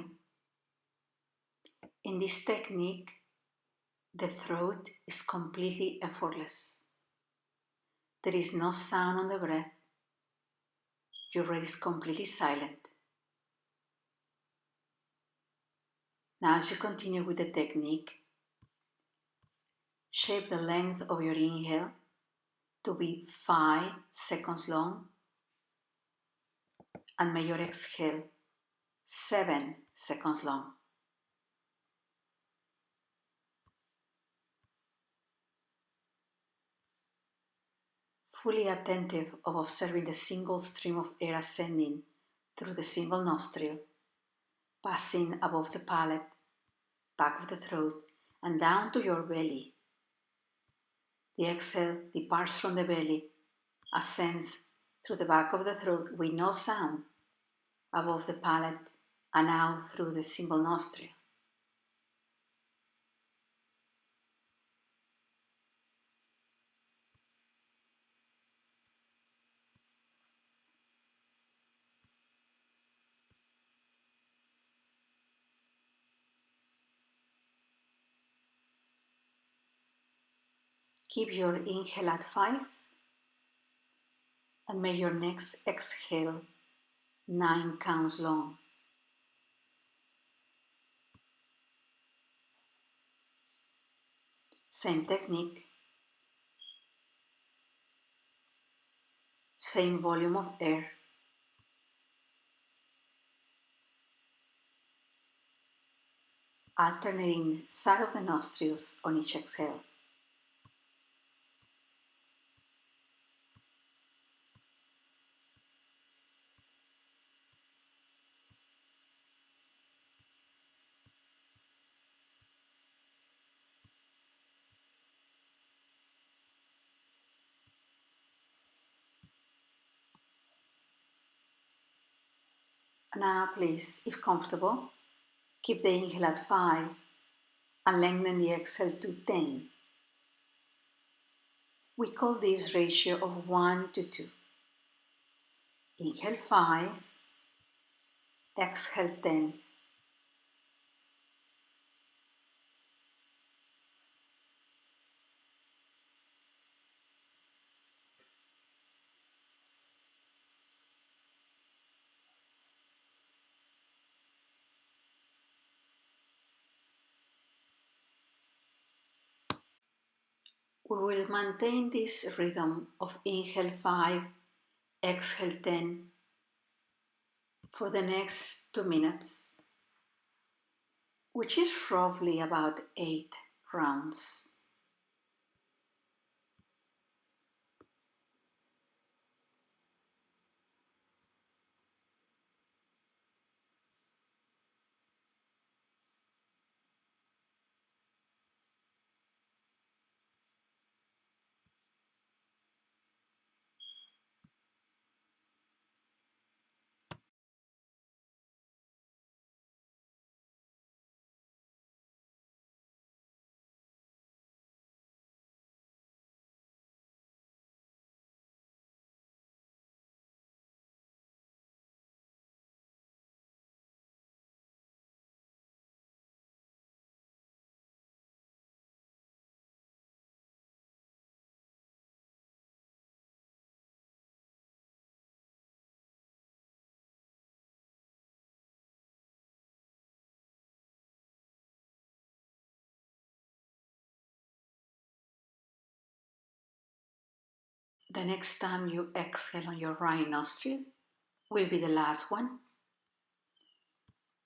In this technique, the throat is completely effortless. There is no sound on the breath. Your breath is completely silent. Now as you continue with the technique, shape the length of your inhale to be 5 seconds long and make your exhale 7 seconds long. Fully attentive of observing the single stream of air ascending through the single nostril, passing above the palate, back of the throat, and down to your belly. The exhale departs from the belly, ascends through the back of the throat with no sound, above the palate, and out through the single nostril. Keep your inhale at 5 and make your next exhale 9 counts long. Same technique, same volume of air. Alternating side of the nostrils on each exhale. Now please, if comfortable, keep the inhale at 5 and lengthen the exhale to 10. We call this ratio of 1 to 2. Inhale 5, exhale 10. We will maintain this rhythm of inhale 5, exhale 10 for the next 2 minutes, which is roughly about 8 rounds. The next time you exhale on your right nostril will be the last one.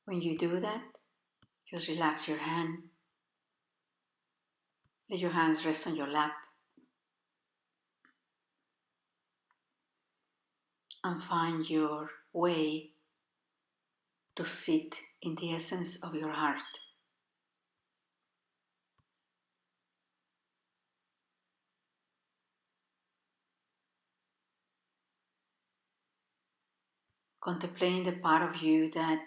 When you do that, just relax your hand. Let your hands rest on your lap and find your way to sit in the essence of your heart. Contemplating the part of you that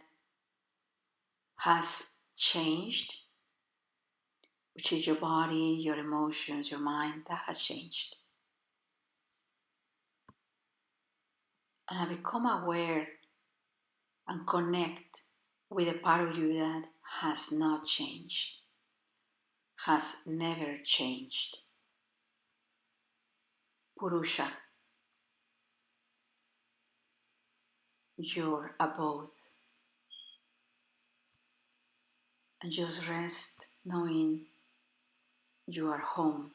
has changed, which is your body, your emotions, your mind, that has changed. And I become aware and connect with the part of you that has not changed, has never changed. Purusha, you're a both. And just rest knowing you are home.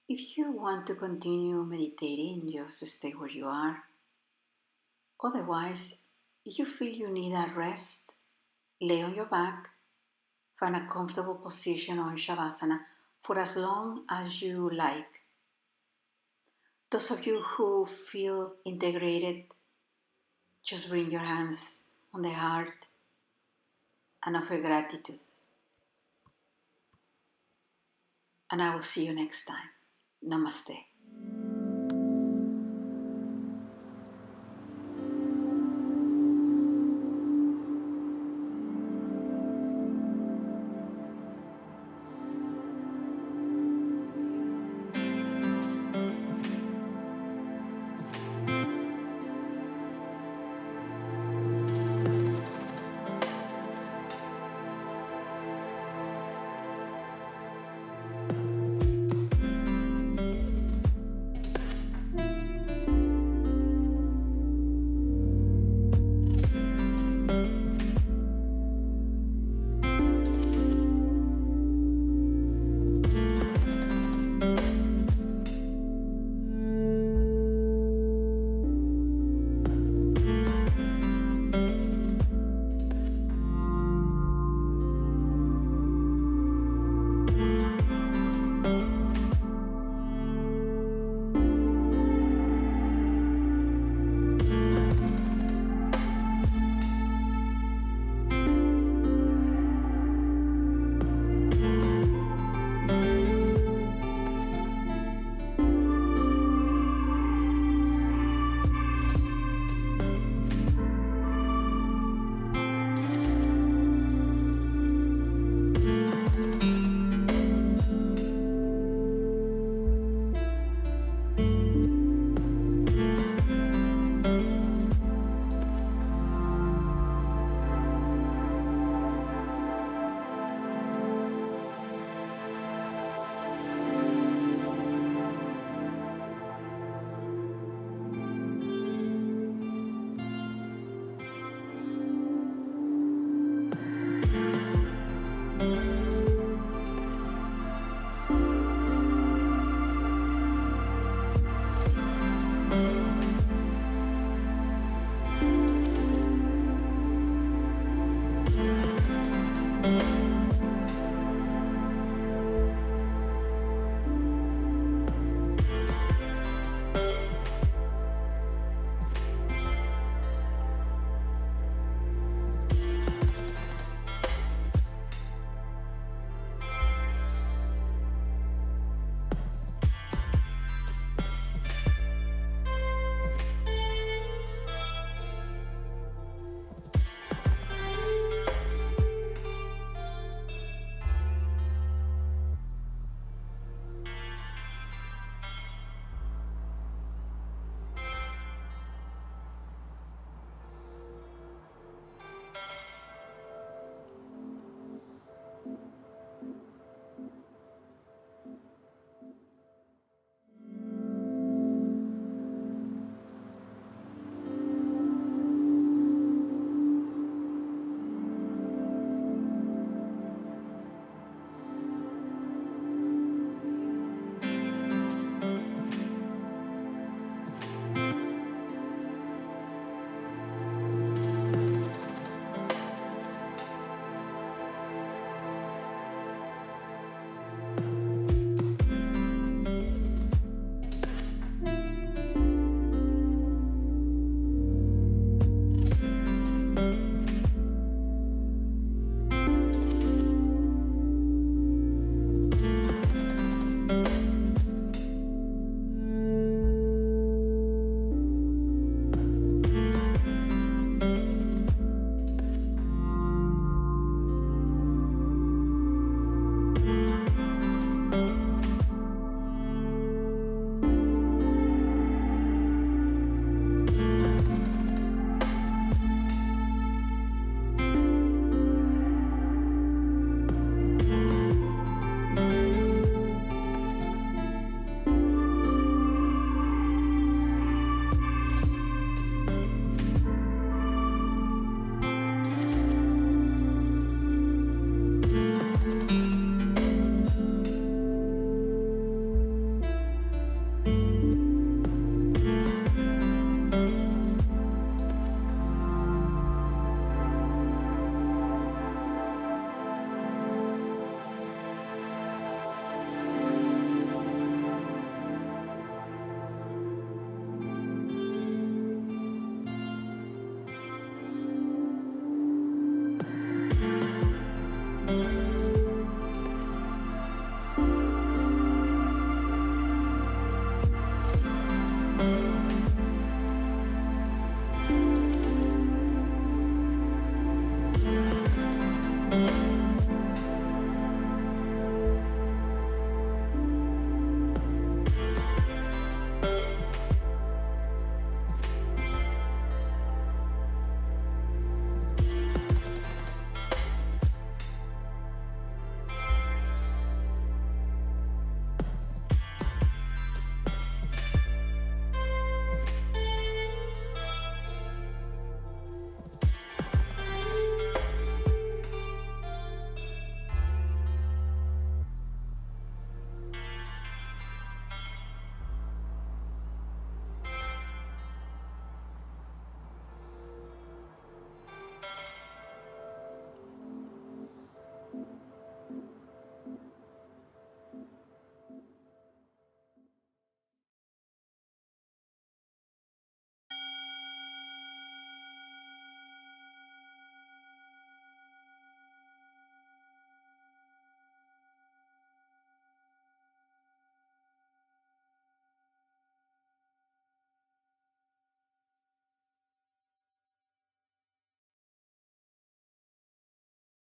If you want to continue meditating, just stay where you are. Otherwise, if you feel you need a rest, lay on your back, find a comfortable position on Shavasana for as long as you like. Those of you who feel integrated, just bring your hands on the heart and offer gratitude. And I will see you next time. Namaste.